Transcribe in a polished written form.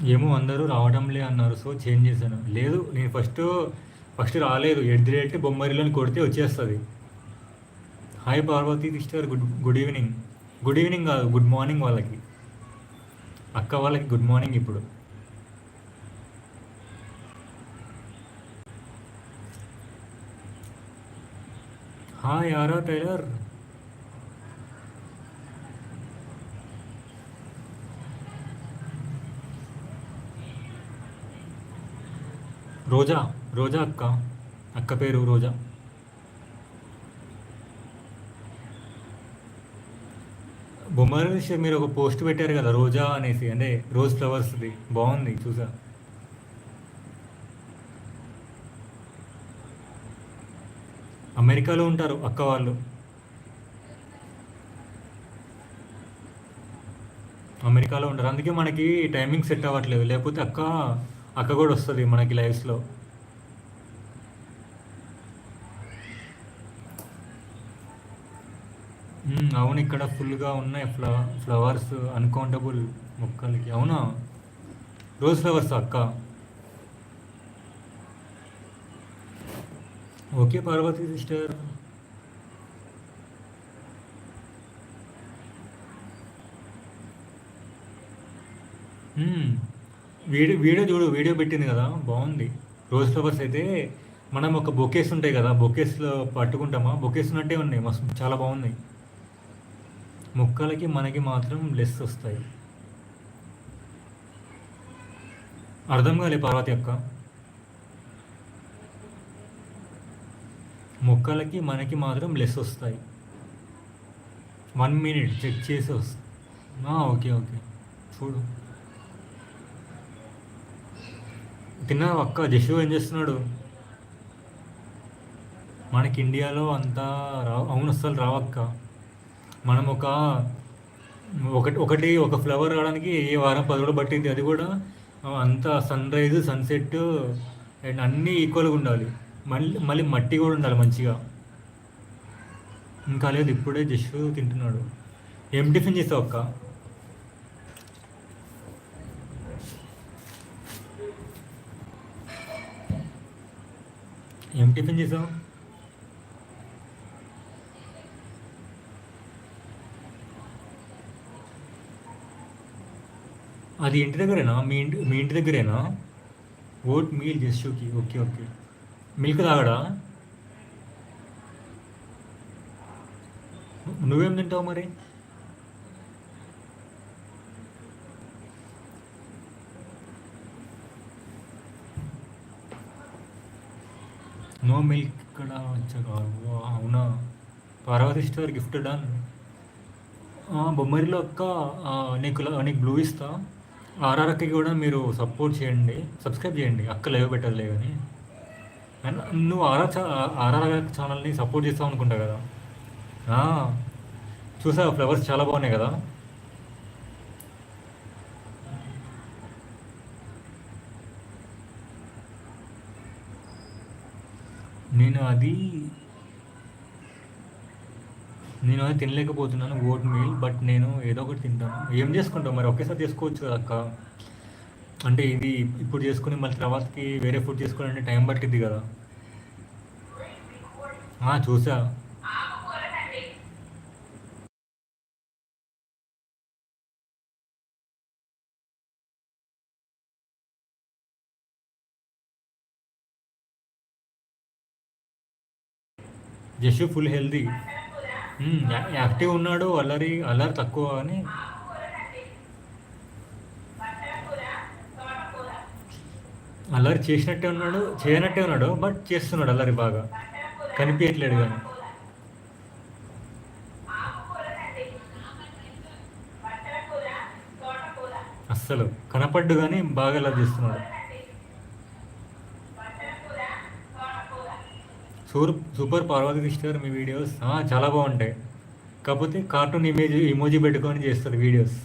ఏమో అందరూ రావడంలే అన్నారు. సో, చేంజ్ చేశాను. లేదు నేను ఫస్ట్ రాలేదు. బొమ్మరిల్లుని కొడితే వచ్చేస్తది. Hi Parvati sister. Good evening. Good evening కాదు. గుడ్ మార్నింగ్ వాళ్ళకి. అక్క వాళ్ళకి గుడ్ మార్నింగ్ ఇప్పుడు. హాయ్ ఆరా టైలర్. రోజా. రోజా అక్క. అక్క పేరు రోజా. బొమ్మరిల్లు సిస్టర్ మీరు ఒక పోస్ట్ పెట్టారు కదా రోజా అనేసి, అంటే రోజ్ ఫ్లవర్స్‌ది. బావుంది చూసా. అమెరికాలో ఉంటారు అక్క వాళ్ళు. అమెరికాలో ఉంటారు. అందుకే మనకి టైమింగ్ సెట్ అవ్వట్లేదు. లేకపోతే అక్క కూడా వస్తది మనకి లైవ్స్‌లో. అవును. ఇక్కడ ఫుల్‌గా ఉన్నాయి ఫ్లవర్స్ అన్‌కౌంటబుల్ మొక్కలకి. అవునా? రోజ్ ఫ్లవర్సా అక్క? Okay Parvati sister. హ్మ్. వీడియో చూడు. వీడియో పెట్టింది కదా! బావుంది. రోజ్ ఫ్లవర్స్ అయితే మనం ఒక బొకేస్ ఉంటాయి కదా! బొకేస్‌లో పట్టుకుంటామా? బొకేస్ ఉన్నట్టే ఉన్నాయి. మస్తు చాలా బావున్నాయి. మొక్కలకి మనకి మాత్రం లెస్ వస్తాయి. అర్థం కాలే పార్వతి అక్క. మొక్కలకి మనకి మాత్రం లెస్ వస్తాయి. 1 మినిట్ చెక్ చేసి ఓకే. ఓకే. చూడు. తిన్నావా అక్క? జషు ఏం చేస్తున్నాడు? మనకి ఇండియాలో అంతా అవును అస్సలు రావక్క. మనం ఒక ఫ్లవర్ రావడానికి ఏ వారం 10 రోజులు పట్టింది. అది కూడా అంతా సన్ రైజ్ సన్సెట్ అండ్ అన్నీ ఈక్వల్గా ఉండాలి. మళ్ళీ మళ్ళీ మట్టి కూడా ఉండాలి మంచిగా. ఇంకా లేదు, ఇప్పుడే జస్ట్ తింటున్నాడు. ఏం టిఫిన్ చేసావు అక్క? ఏం టిఫిన్ చేసావు? అది ఇంటి దగ్గరేనా? మీ ఇంటి దగ్గరేనా? ఓట్ మీల్ జస్ట్కి. ఓకే. ఓకే. మిల్క్ తాగడా? నువ్వేం తింటావు మరి? నో మిల్క్ ఇక్కడ వచ్చాక. అవునా? Parvati store gift done. బొమ్మరిలో అక్క. నీకు బ్లూ ఇస్తా. ఆర్ఆర్కి కూడా మీరు సపోర్ట్ చేయండి, సబ్స్క్రైబ్ చేయండి. అక్క లేవ పెట్టదులే కానీ. అండ్ నువ్వు ఆర్ఆర్ ఛానల్ని సపోర్ట్ చేస్తావు అనుకుంటా కదా. ఆ, చూసా ఫ్లవర్స్ చాలా బాగున్నాయి కదా. నేను అది నేను అది తినలేకపోతున్నాను ఓట్ మీల్. బట్ నేను ఏదో ఒకటి తింటాను. ఏం చేసుకుంటావు మరి? ఒకేసారి చేసుకోవచ్చు కదా అక్క. అంటే ఇది ఇప్పుడు చేసుకుని మళ్ళీ తర్వాతకి వేరే ఫుడ్ చేసుకోవాలంటే టైం పట్టిద్ది కదా. చూసా. Just full healthy. యాక్టివ్ ఉన్నాడు. అల్లరి అల్లరి తక్కువ అని. అల్లరి చేసినట్టే ఉన్నాడు, చేయనట్టే ఉన్నాడు. బట్ చేస్తున్నాడు అల్లరి బాగా. కనిపించట్లేడు కానీ. అస్సలు కనపడ్డు కానీ బాగా అల్లరి చేస్తున్నాడు. సూపర్ పార్వతి కృష్ణ గారు మీ వీడియోస్ చాలా బాగుంటాయి. కాకపోతే కార్టూన్ ఇమోజీ పెట్టుకొని చేస్తారు వీడియోస్.